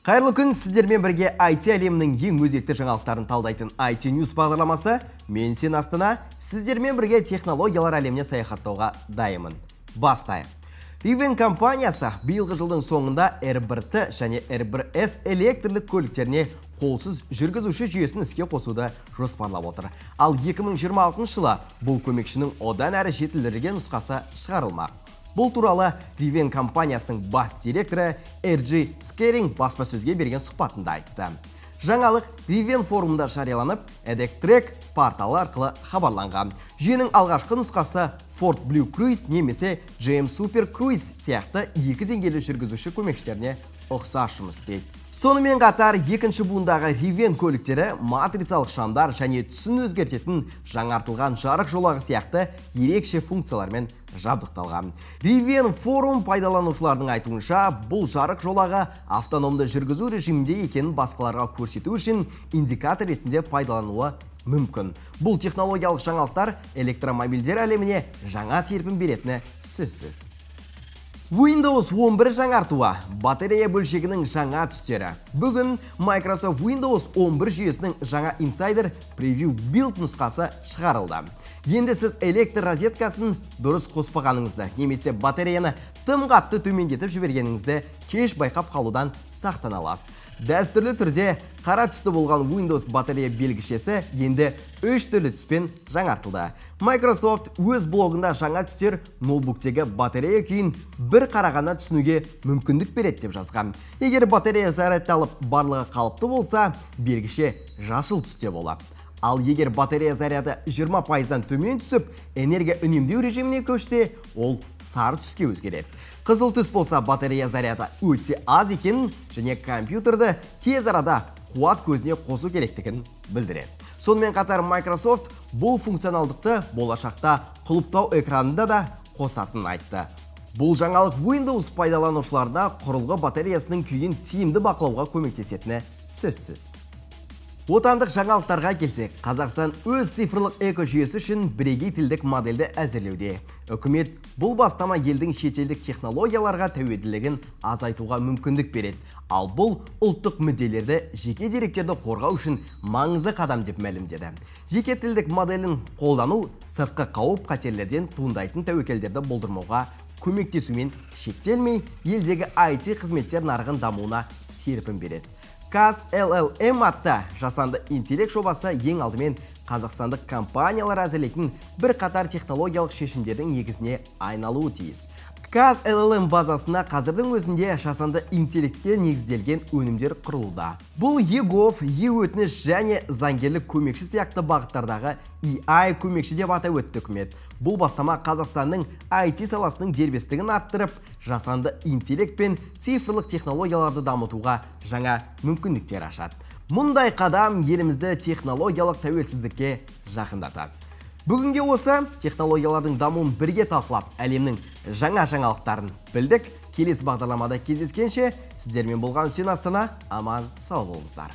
Қайырлы күн, сіздермен бірге IT әлемінің ең өзекті жаңалықтарын талдайтын IT News бағдарламасы. Мен сен Астана, сіздермен бірге технологиялар әлеміне саяхаттауға дайынмын. Бастайық. Rivian компаниясы биылғы жылдың соңында R1T және R1S электрлік көліктеріне қолсыз жүргізуші жүйесін іске қосуды жоспарлап отыр. Ал 2026 жылы бұл көмекшінің одан әрі жетілдірілген нұсқасы шығарылмақ. Бұл туралы Rivian компаниясының бас директоры RJ Scaring баспасөзге берген сұхбатында айтты. Жаңалық Rivian форумында жарияланып, EdecTrack порталы арқылы хабарланған. Жүйенің алғашқы нұсқасы Ford Blue Cruise немесе GM Super Cruise сияқты екі деңгейлі жүргізуші көмекшілеріне ұқсас жұмыс істейді. Сонымен қатар екінші буындағы Rivian көліктері матрицалық шамдар және түсін өзгертетін жаңартылған жарық жолағы сияқты ерекше функциялармен жабдықталған. Rivian форум пайдаланушылардың айтуынша, бұл жарық жолағы автономды жүргізу режимінде екенін басқаларға көрсету үшін индикатор ретінде пайдалануы мүмкін. Бұл технологиялық жаңалықтар электромобильдер әлеміне жаңа серпін беретіні сөзсіз. Windows 11 жаңартуы, батарея бөлшегінің жаңа түстері. Бүгін Microsoft Windows 11 жүйесінің жаңа Insider Preview Build нұсқасы шығарылды. Енді сіз электр розеткасын дұрыс қоспағаныңызды, немесе батареяны тым қатты төмендетіп жібергеніңізді кеш байқап қалудан сақтана аласыз. Дәстүрлі түрде қара түсті болған Windows батарея белгішесі енді 3 түрлі түспен жаңартылды. Microsoft өз блогында жаңа түстер ноутбуктегі батарея күйін бір қарағанда түсінуге мүмкіндік береді деп жазған. Егер батарея зарядталып барлығы қалыпты болса, белгіше жасыл түсте болады. Ал егер батарея заряды 20%-дан төмен түсіп, энергия үнемдеу режиміне көшсе, ол сары түске өзгереді. Қызыл түс болса, батарея заряды өте аз екенін және компьютерді тез арада қуат көзіне қосу керектігін білдіреді. Сонымен қатар Microsoft бұл функционалдықты болашақта құлыптау экранында да қосатынын айтты. Бұл жаңалық Windows пайдаланушыларына құрылғы батареясының күйін тиімді бақылауға көмектесетіні сөзсіз. Отандық жаңалықтарға келсек, Қазақстан өз цифрлық экожүйесі үшін бірегей тілдік модельді әзірлеуде. Үкімет бұл бастама елдің шетелдік технологияларға тәуелділігін азайтуға мүмкіндік береді. Ал бұл ұлттық мүдделерді, жеке деректерді қорғау үшін маңызды қадам деп мәлімдеді. Жеке тілдік моделін қолдану сыртқы қауіп қатерлерден туындайтын тәуекелдерді болдырмауға көмектесумен шектелмей, елдегі IT қызметтер нарығын дамуына серпін береді. CAS-LLM атты жасанды интеллект жобасы ең алдымен қазақстандық компаниялар әзірлейтін бір қатар технологиялық шешімдердің негізіне айналуы тиіс. CAS-LLM базасына қазірдің өзінде жасанды интеллектке негізделген өнімдер құрылуда. Бұл e-gov, e-өтініш және заңгерлік көмекші сияқты бағыттардағы AI көмекші деп атап өтті үкімет. Бұл бастама Қазақстанның IT саласының дербестігін арттырып, жасанды интеллект пен цифрлық технологияларды дамытуға жаңа мүмкіндіктер ашады. Мұндай қадам елімізді технологиялық тәуелсіздікке жақындатады. Бүгінге осы технологиялардың дамуын бірге талқылап, әлемнің жаңа жаңалықтарын білдік. Келесі бағдарламада кездескенше, сіздермен болған Сен Астана, аман сау болыңыздар.